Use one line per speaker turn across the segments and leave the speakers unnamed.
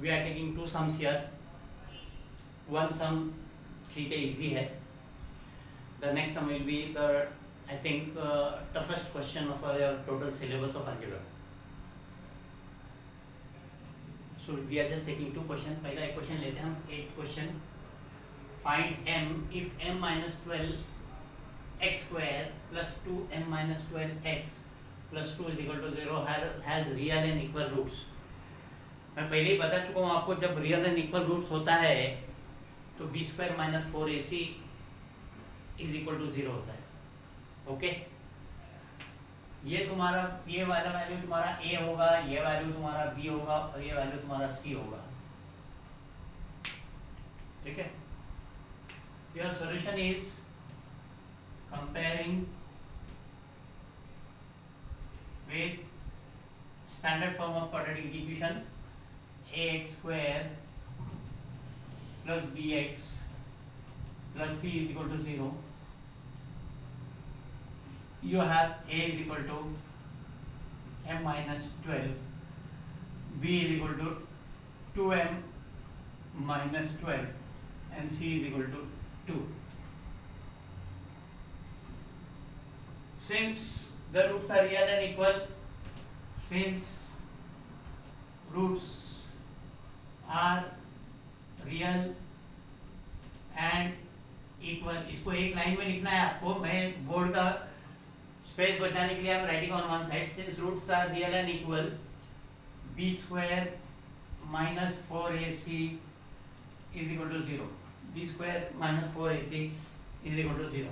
we are taking two sums here. One sum ठीक है, easy है. The next sum will be the I think toughest question of your total syllabus of algebra. So we are just taking two questions. पहला एक question लेते हैं हम. 8th question. Find m if m minus 12 x square plus 2m minus 12 x plus 2 is equal to 0 has real and equal roots. मैं पहले ही बता चुका हूँ आपको, जब रियल एंड इक्वल रूट्स होता है तो b square minus 4ac is equal to 0 होता है. ओके, ये तुम्हारा ये वाला वैल्यू तुम्हारा a होगा, ये वैल्यू तुम्हारा b होगा और ये वैल्यू तुम्हारा c होगा. ठीक है. Your solution is comparing with standard form of quadratic equation ax square plus bx plus c is equal to 0. You have a is equal to m minus 12, b is equal to 2m minus 12 and c is equal to 2. Since the roots are real and equal, since roots are real and equal, इसको एक line में लिखना है आपको. मैं board का space बचाने के लिए I am writing on one side. Since roots are real and equal, b square minus 4ac is equal to 0. B square minus 4ac is equal to 0.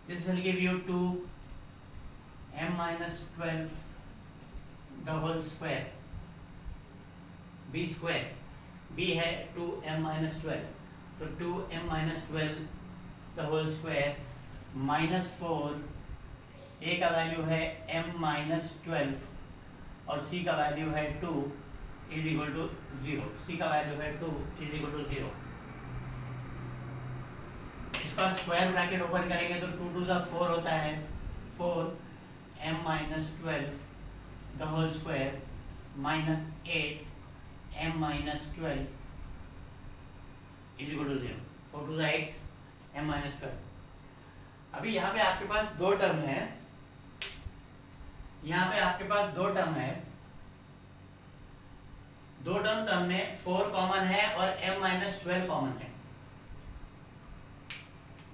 This will give you 2m minus 12 the whole square. b square, b है 2m minus 12, तो 2m minus 12 the whole square minus 4, a का value है m minus 12 और c का value है 2 is equal to 0. c का value है 2 is equal to 0. इसका स्क्वायर ब्रैकेट ओपन करेंगे तो 2 to the 4 होता है. 4m minus 12 the whole square minus 8m minus 12 is equal to 0. 4 to the 8 m minus 12. अभी यहाँ पे आपके पास दो टर्म है. यहाँ पे आपके पास दो टर्म है. दो टर्म में 4 कॉमन है और m minus 12 कॉमन है.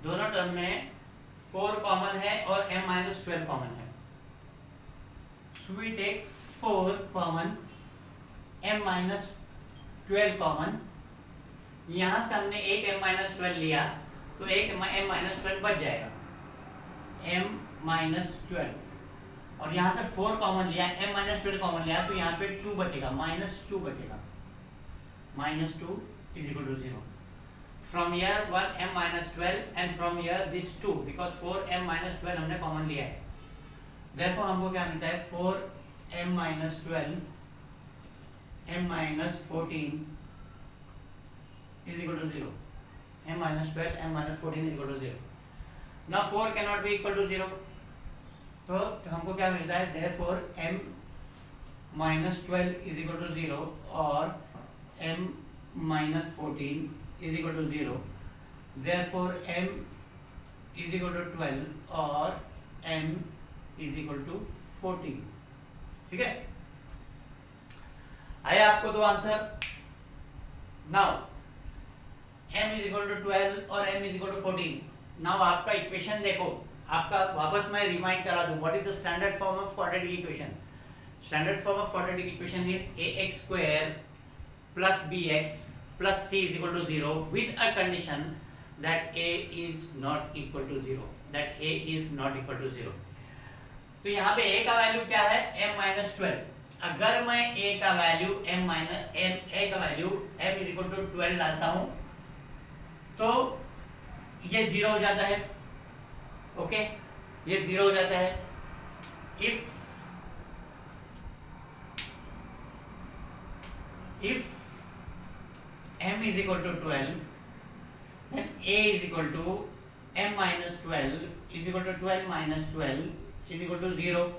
दोनों टर्म में 4 कॉमन है और m minus 12 कॉमन है. So we take 4 common, m minus 12 common. यहाँ से हमने एक m minus 12 लिया तो एक m minus 12 बच जाएगा. m minus 12 और यहाँ से 4 कॉमन लिया, m minus 12 कॉमन लिया तो यहाँ पे 2 बचेगा, minus 2 बचेगा. minus 2 is equal to 0. From here 1 m minus 12 and from here this 2 because 4 m minus 12 हमने कॉमन लिया है. Therefore हमको क्या मिलता है 4m minus 12 m minus 14 is equal to 0. m minus 12 m minus 14 is equal to 0. Now 4 cannot be equal to 0. तो हमको क्या मिलता है therefore m minus 12 is equal to 0 और m minus 14 is equal to 0. Therefore m is equal to 12 और m is equal to 14. ठीक है. आया आपको दो answer. Now m is equal to 12 और m is equal to 14. Now आपका equation देखो, आपका वापस मैं रिमाइंड करा दूं. What is the standard form of quadratic equation? Standard form of quadratic equation is ax square plus bx plus c is equal to 0 with a condition that a is not equal to 0. That a is not equal to 0. तो यहाँ पे a का value क्या है m minus 12. अगर मैं a का value a का value m is equal to 12 डालता हूँ तो ये 0 हो जाता है. ओके, ये 0 हो जाता है. if m is equal to 12 then a is equal to m minus 12 is equal to 12 minus 12 is equal to 0.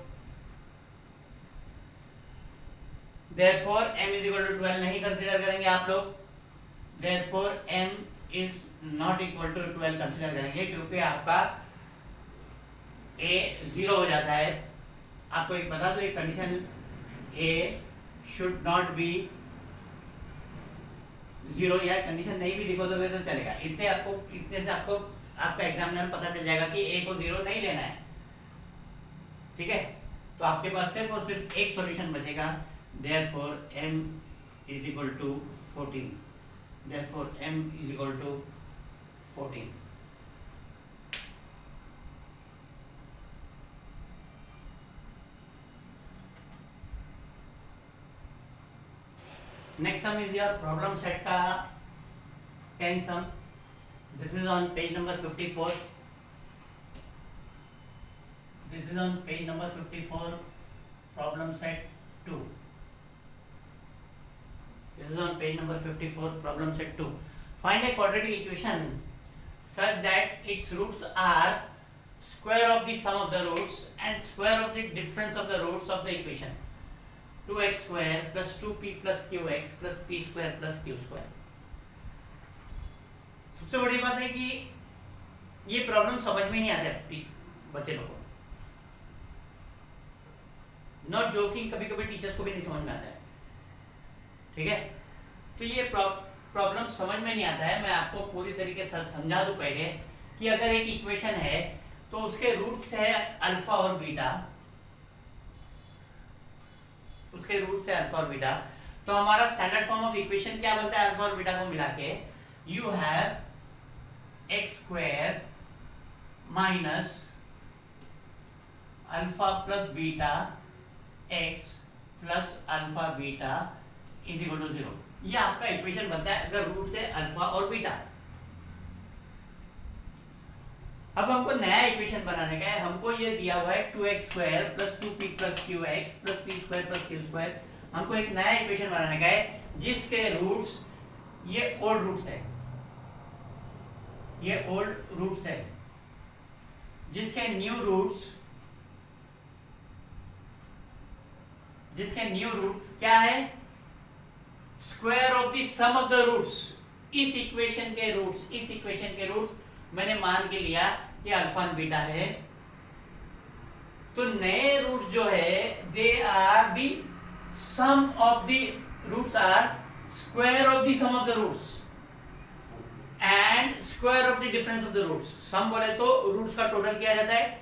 Therefore m is equal to 12 नहीं कंसीडर करेंगे आप लोग, therefore m is not equal to 12 consider करेंगे, क्योंकि आपका a 0 हो जाता है। आपको एक बता दो, एक condition a should not be 0, या कंडीशन नहीं भी लिखो तो चलेगा। इससे आपको, इतने से आपको आपका एग्जामिनर पता चल जाएगा कि a को 0 नहीं लेना है, ठीक है। तो आपके पास सिर्फ और सिर्फ एक सॉल्यूशन बचेगा, therefore m is equal to 14, therefore m is equal to 14। Next sum is your problem set का 10 sum. This is on page number 54। This is on page number 54, problem set 2. This is on page number 54, problem set 2. Find a quadratic equation such that its roots are square of the sum of the roots and square of the difference of the roots of the equation. 2x square plus 2p plus qx plus p square plus q square. सबसे बड़ी बात है कि ये problem समझ में नहीं आता है बच्चे लोगों को। नॉट जोकिंग, कभी कभी टीचर्स को भी नहीं समझ में आता है, ठीक है। तो ये प्रॉब्लम समझ में नहीं आता है। मैं आपको पूरी तरीके से समझा दूं पहले कि अगर एक इक्वेशन है तो उसके रूट्स है अल्फा और बीटा, उसके रूट्स है अल्फा और बीटा, तो हमारा स्टैंडर्ड फॉर्म ऑफ इक्वेशन क्या बनता है अल्फा और बीटा को मिला के? You have x square minus alpha plus beta x plus alpha beta is equal to 0। ये आपका इक्वेशन बनता है अगर रूट से अल्फा और बीटा। अब हमको नया इक्वेशन बनाने का है। हमको ये दिया हुआ है 2x square plus 2p plus qx plus p square plus q square. हमको एक नया इक्वेशन बनाने का है जिसके रूट्स ये ओल्ड रूट्स है, ये ओल्ड रूट्स है, जिसके न्यू रूट्स क्या है? Square of the sum of the roots. इस इक्वेशन के रूट्स मैंने मान के लिया कि अल्फा और बीटा है, तो नए रूट जो है they are the sum of the roots are square of the sum of the roots and square of the difference of the roots. Sum बोले तो रूट्स का टोटल किया जाता है,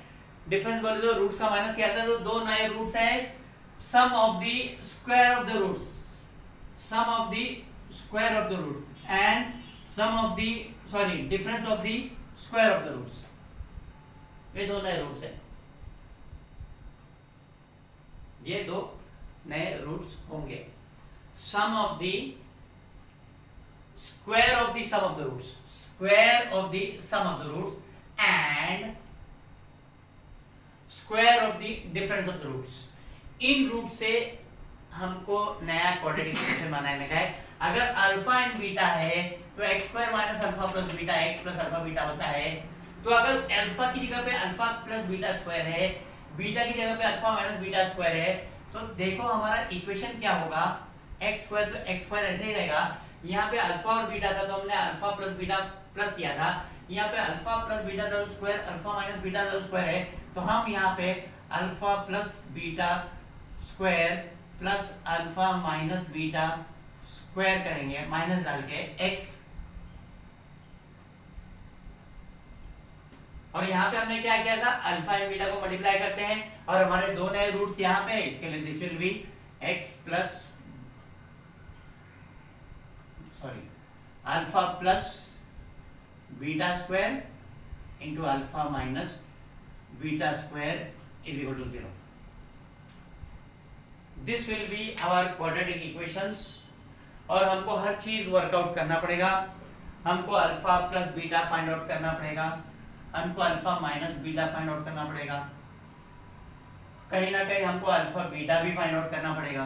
डिफरेंस बोले तो रूट्स का माइनस किया जाता है। तो दो नए रूट्स हैं, sum of the square of the roots, sum of the square of the root and sum of the difference of the square of the roots। ये दो नए रूट्स हैं, ये दो नए रूट्स होंगे। sum of the square of the sum of the roots, square of the sum of the roots and square of the difference of the roots। इन root से हमको नया क्वाड्रेटिक इक्वेशन बनाने का है। अगर अल्फा एंड बीटा है तो x square minus alpha plus beta x plus alpha beta होता है। तो अगर अल्फा की जगह पे अल्फा प्लस बीटा स्क्वायर है, बीटा की जगह पे अल्फा माइनस बीटा स्क्वायर है, तो देखो हमारा इक्वेशन क्या होगा? एक्स स्क्वायर, तो एक्स स्क्वायर ऐसे ही रहेगा। यहाँ पे अल्फा और बीटा था तो हमने अल्फा प्लस बीटा प्लस किया था, यहाँ पे अल्फा प्लस बीटा का स्क्वायर अल्फा माइनस बीटा का स्क्वायर है, तो हम यहाँ पे alpha plus beta square plus alpha minus beta square करेंगे, माइनस डाल के x, और यहाँ पे हमने क्या किया था? अल्फा एंड बीटा को मल्टीप्लाई करते हैं और हमारे दो नए रूट्स यहाँ पे, इसके लिए this will be x plus alpha plus beta square into alpha minus beta square is equal to 0। This will be our quadratic equations. और हमको हर चीज वर्कआउट करना पड़ेगा। हमको alpha plus beta find out करना पड़ेगा, हमको alpha minus beta find out करना पड़ेगा, कहीं ना कहीं हमको अल्फा बीटा भी फाइंड आउट करना पड़ेगा।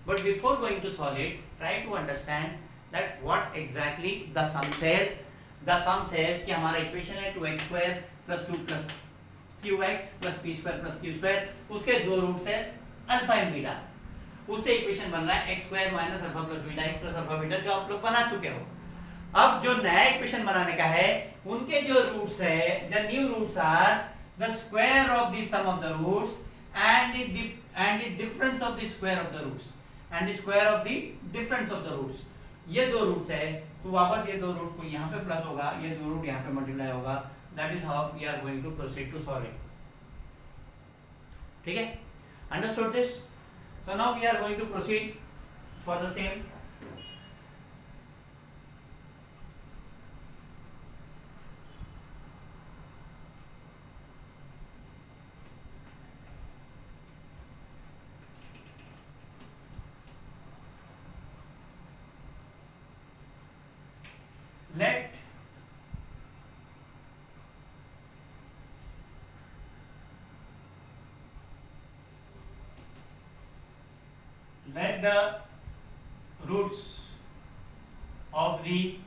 But before going to solve it, try to understand that what exactly the sum says. The sum says कि हमारा इक्वेशन है 2x square plus 2 plus qx plus p square plus q square, उसके दो roots है alpha and beta. उससे equation बन रहा है x square minus alpha plus beta x plus alpha beta, जो आप लोग बना चुके हो। अब जो नया इक्वेशन बनाने का है, उनके जो रूट्स है, the new roots are the square of the sum of the roots and the difference of the square of the roots and the square of the difference of the roots. ये दो roots है, तो वापस ये दो roots को यहाँ पे प्लस होगा, ये दो रूट यहाँ पे मल्टीप्लाई होगा। That is how we are going to proceed to solve it. ठीक है, understood this? So now we are going to proceed for the same. Let the roots of the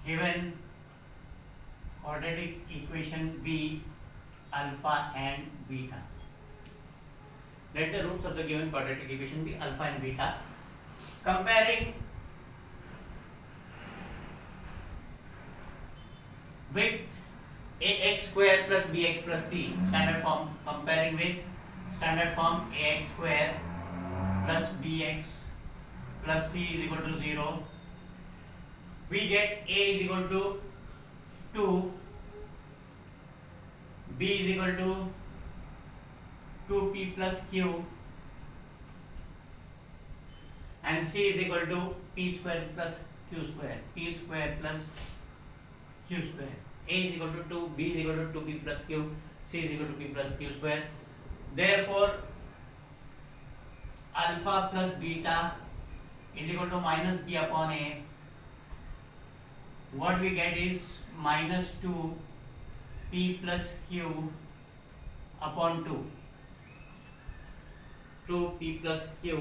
given quadratic equation be alpha and beta. Let the roots of the given quadratic equation be alpha and beta. Comparing with ax square plus bx plus c, standard form, comparing with standard form ax square plus bx plus c is equal to 0, we get a is equal to 2, b is equal to 2p plus q and c is equal to p square plus q square, p square plus q square. A is equal to 2, b is equal to 2p plus q, c is equal to p plus q square. Therefore alpha plus beta is equal to minus b upon a. What we get is minus 2p plus q upon 2, 2p plus q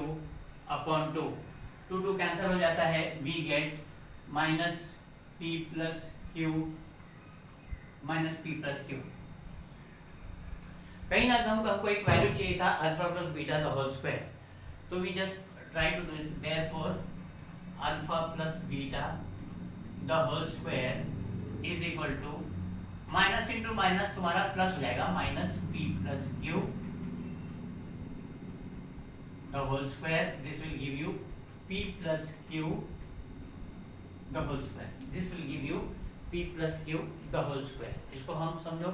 upon 2, 2 cancel हो जाता है, we get minus p plus q minus P plus Q. कहीं ना कहीं हमको एक value चाहिए था alpha plus beta the whole square, तो we just try to do this. Therefore alpha plus beta the whole square is equal to minus into minus तुम्हारा plus हो जाएगा, minus P plus Q the whole square, this will give you P plus Q the whole square, this will give you p plus q the whole square। इसको हम समझो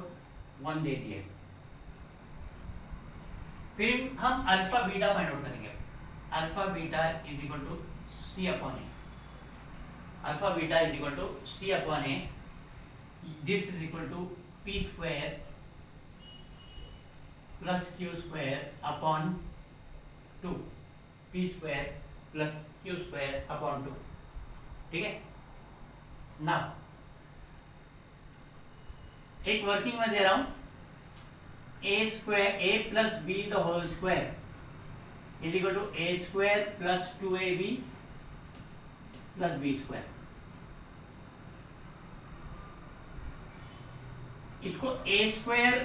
1 दे दिए। फिर हम alpha beta find out करेंगे। Alpha beta is equal to c upon a, alpha beta is equal to c upon a, this is equal to p square plus q square upon 2, p square plus q square upon 2। ठीक है, now एक working में दे रहा हूं, A square A plus B the whole square is equal to A square plus 2ab plus B square. इसको A square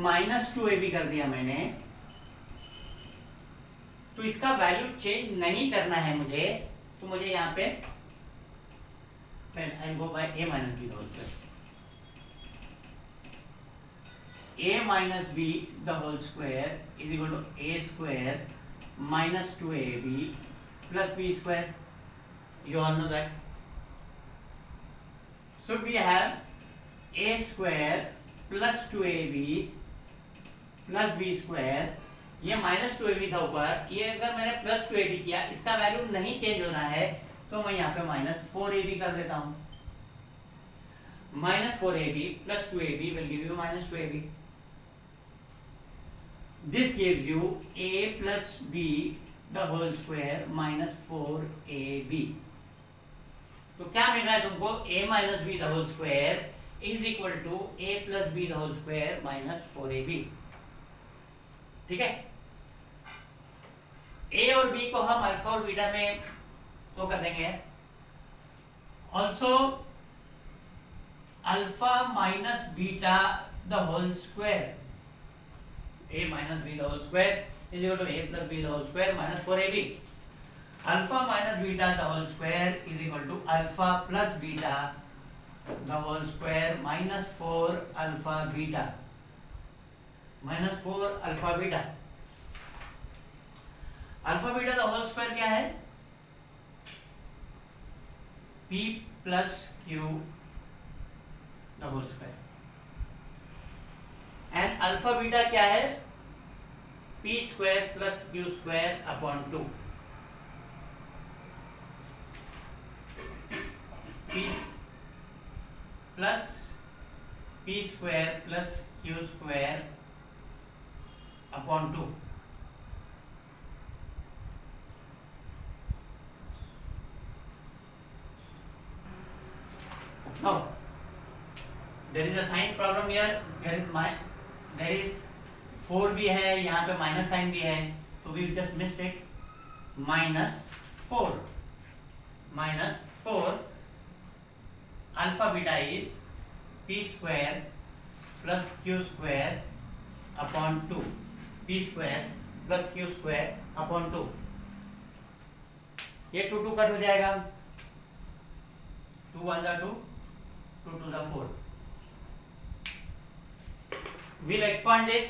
minus 2ab कर दिया मैंने, तो इसका वैल्यू चेंज नहीं करना है मुझे, तो मुझे यहां पे I go by A minus B the whole square, a minus b the whole square is equal to a square minus 2ab plus b square. You all know that. So we have a square plus 2ab plus b square. ये minus 2ab था ऊपर, ये अगर मैंने plus 2ab किया, इसका value नहीं change होना है, तो मैं यहाँ पे माइनस 4ab कर देता हूँ। Minus 4ab plus 2ab will give you minus 2ab. This gives you a plus b the whole square minus 4ab. तो क्या मिल रहा है तुमको? a minus b the whole square is equal to a plus b the whole square minus 4ab. ठीक है, a और b को हम अल्फा और बीटा में तो कर देंगे। Also alpha minus beta the whole square, a minus b the whole square is equal to a plus B the whole square minus 4ab. Alpha minus beta the whole square is equal to alpha plus beta the whole square minus 4 alpha beta minus 4 alpha beta. Alpha beta the whole square क्या है? p plus q the whole square. And alpha beta क्या है? p square plus q square upon 2. p plus p square plus q square upon 2. Now there is a sign problem here. There is 4 भी है, यहाँ पे minus sign भी है, तो we just missed it. Minus 4 alpha beta is p square plus q square upon 2. p square plus q square upon 2. ये 2 cut हो जाएगा. 2 1 जा 2, 2 2 जा 4. We'll expand this.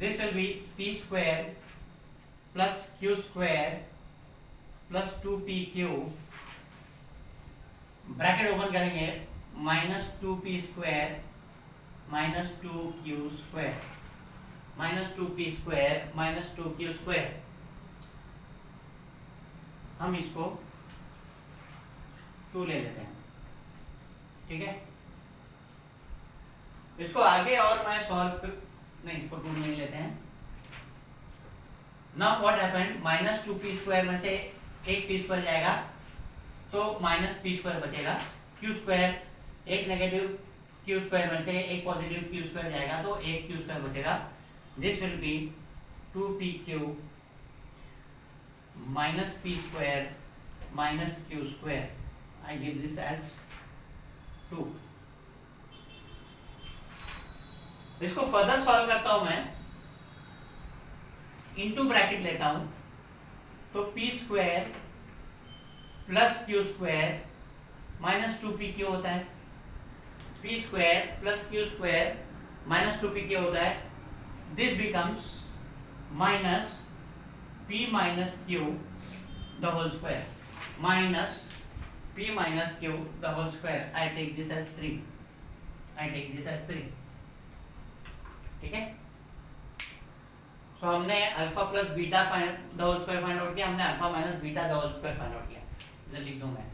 This will be p square plus q square plus 2pq. Bracket open करेंगे. Minus 2p square minus 2q square minus 2p square minus 2q square. हम इसको 2 ले लेते हैं. ठीक है. इसको आगे और मैं सॉल्व नहीं, इसको 2 नहीं लेते हैं. Now what happened? Minus 2p square में से एक p स्क्वायर जाएगा तो माइनस p स्क्वायर बचेगा. q स्क्वायर एक नेगेटिव q स्क्वायर में से एक पॉजिटिव q स्क्वायर जाएगा तो एक q स्क्वायर बचेगा. This will be 2pq minus p square minus q square. I give this as 2. इसको फर्दर सॉल्व करता हूं मैं. इनटू ब्रैकेट लेता हूं तो p square plus q square minus 2pq होता है. p square plus q square minus 2pq होता है. This becomes minus p minus q the whole square minus p minus q the whole square. I take this as 3. ठीक है. सो हमने alpha plus beta the whole square find out किया. हमने alpha minus beta the whole square find out किया. इधर लिख दूं मैं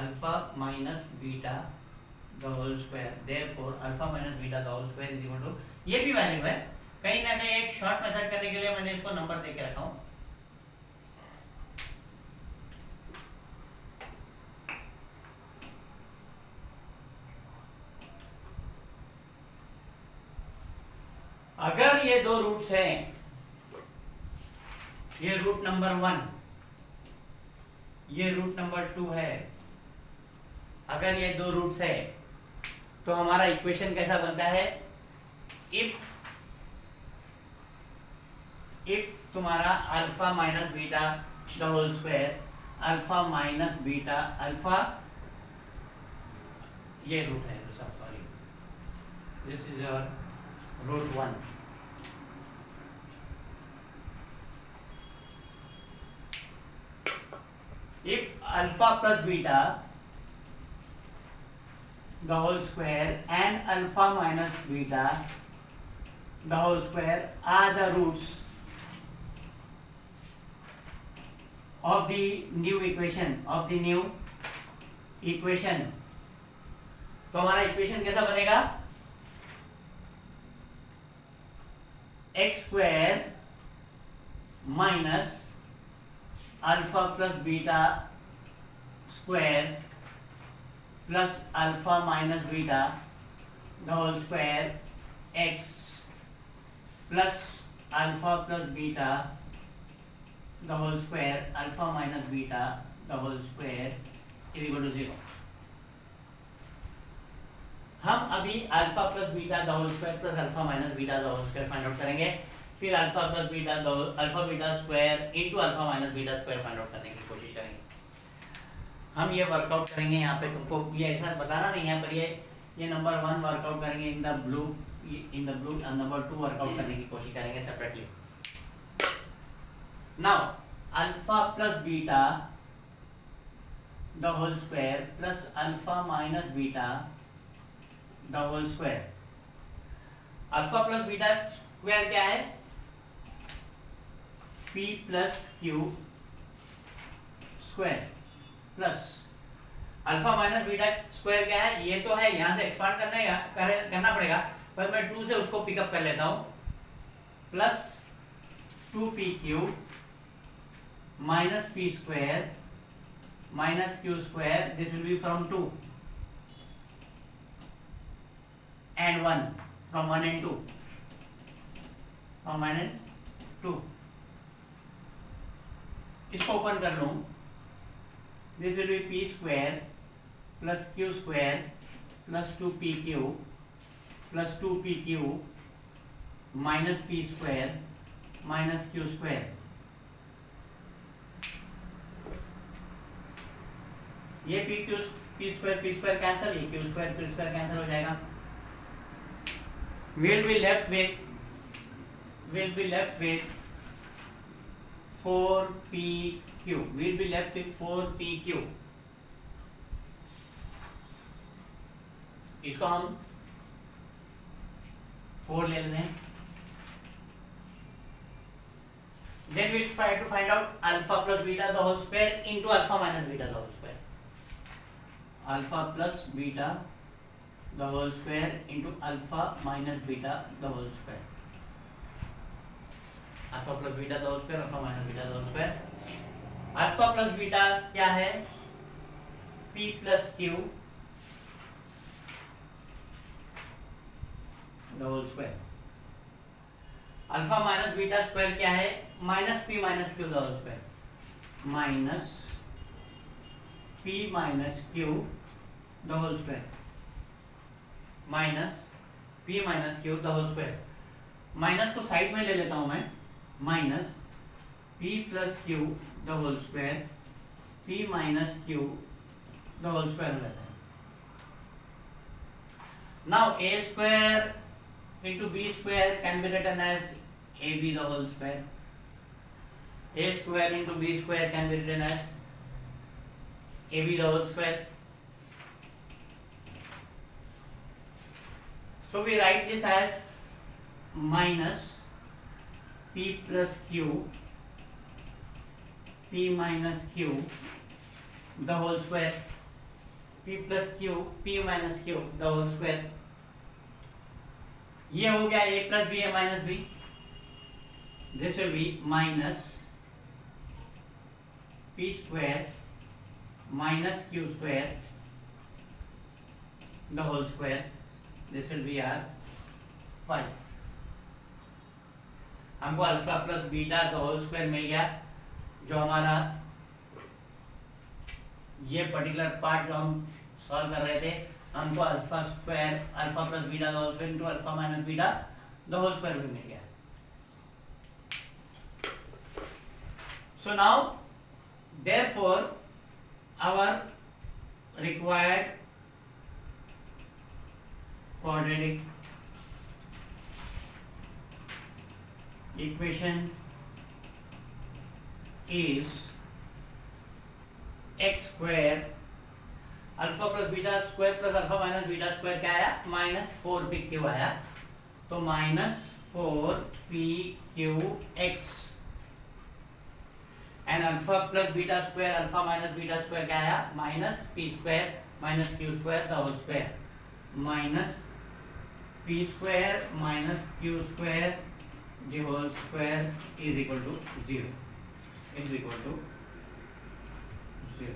alpha minus beta the whole square. Therefore alpha minus beta the whole square is equal to, ये भी value है. कहीं ना कहीं एक शॉर्ट मेथड करने के लिए मैंने इसको नंबर दे के रखा हूं. अगर ये दो रूट्स हैं, ये रूट नंबर 1, ये रूट नंबर 2 है. अगर ये दो रूट्स है तो हमारा इक्वेशन कैसा बनता है? इफ तुम्हारा alpha minus beta the whole square, alpha minus beta alpha, ये रूट है दूसरा, sorry, this is your root 1. If alpha plus beta the whole square and alpha minus beta the whole square are the roots of the new equation, तो हमारा equation कैसा बनेगा? x square minus alpha plus beta square plus alpha minus beta the whole square x plus alpha plus beta the whole square alpha minus beta the whole square is equal to 0. हम अभी alpha plus beta the whole square plus alpha minus beta the whole square find out करेंगे. फिर alpha plus beta alpha beta square into alpha minus beta square find out करने की कोशिश करेंगे। हम ये वर्कआउट करेंगे यहाँ पे, तुमको ये ऐसा बताना नहीं है, पर ये नंबर 1 वर्कआउट करेंगे in the blue number 2 work out करने की कोशिश करेंगे separately. Now alpha plus beta the whole square plus alpha minus beta the whole square. Alpha plus beta square क्या है? p plus q square plus alpha minus beta square क्या है? ये तो है, यहां से एक्सपांड करना पड़ेगा, पर मैं 2 से उसको पिकअप कर लेता हूं, plus 2pq minus p square minus q square, this will B from 2 and 1, from 1 and 2, from 1 and 2। इसको ओपन कर लूं, this will B p square plus q square plus 2pq plus 2pq minus p square minus q square. ये p square cancel, ये q square cancel हो जाएगा। we'll be left with 4pq, we'll be left with 4pq। इसको हम 4 ले लेते हैं। then we'll try to find out alpha plus beta the whole square into alpha minus beta the whole square, alpha plus beta the whole square into alpha minus beta the whole square, alpha plus beta the whole square, alpha minus beta the whole square। alpha plus beta क्या है? p plus q the whole square। alpha minus beta square क्या है? Minus p minus q the whole square, minus p minus q the whole square, minus p minus q the whole square. Minus को side में ले लेता हूं मैं, minus p plus q the whole square, p minus q the whole square हो जाता है। Now a square into b square can be written as ab the whole square, a square into b square can be written as ab the whole square. So we write this as minus p plus q, p minus q the whole square, p plus q, p minus q the whole square। ये हो गया a plus b, a minus b, this will be minus p square minus q square the whole square, this will be our 5। हमको alpha plus beta the whole square मिल गया, जो हमारा ये particular part जो हम सॉल्व कर रहे थे, हमको alpha plus beta the whole square into alpha minus beta the whole square भी मिल गया। So now therefore our required quadratic equation is x square alpha plus beta square plus alpha minus beta square क्या आया? Minus 4pq आया, तो minus 4pqx and alpha plus beta square alpha minus beta square क्या आया? Minus p square minus q square the whole square, minus p square minus q square the whole square is equal to 0, is equal to 0।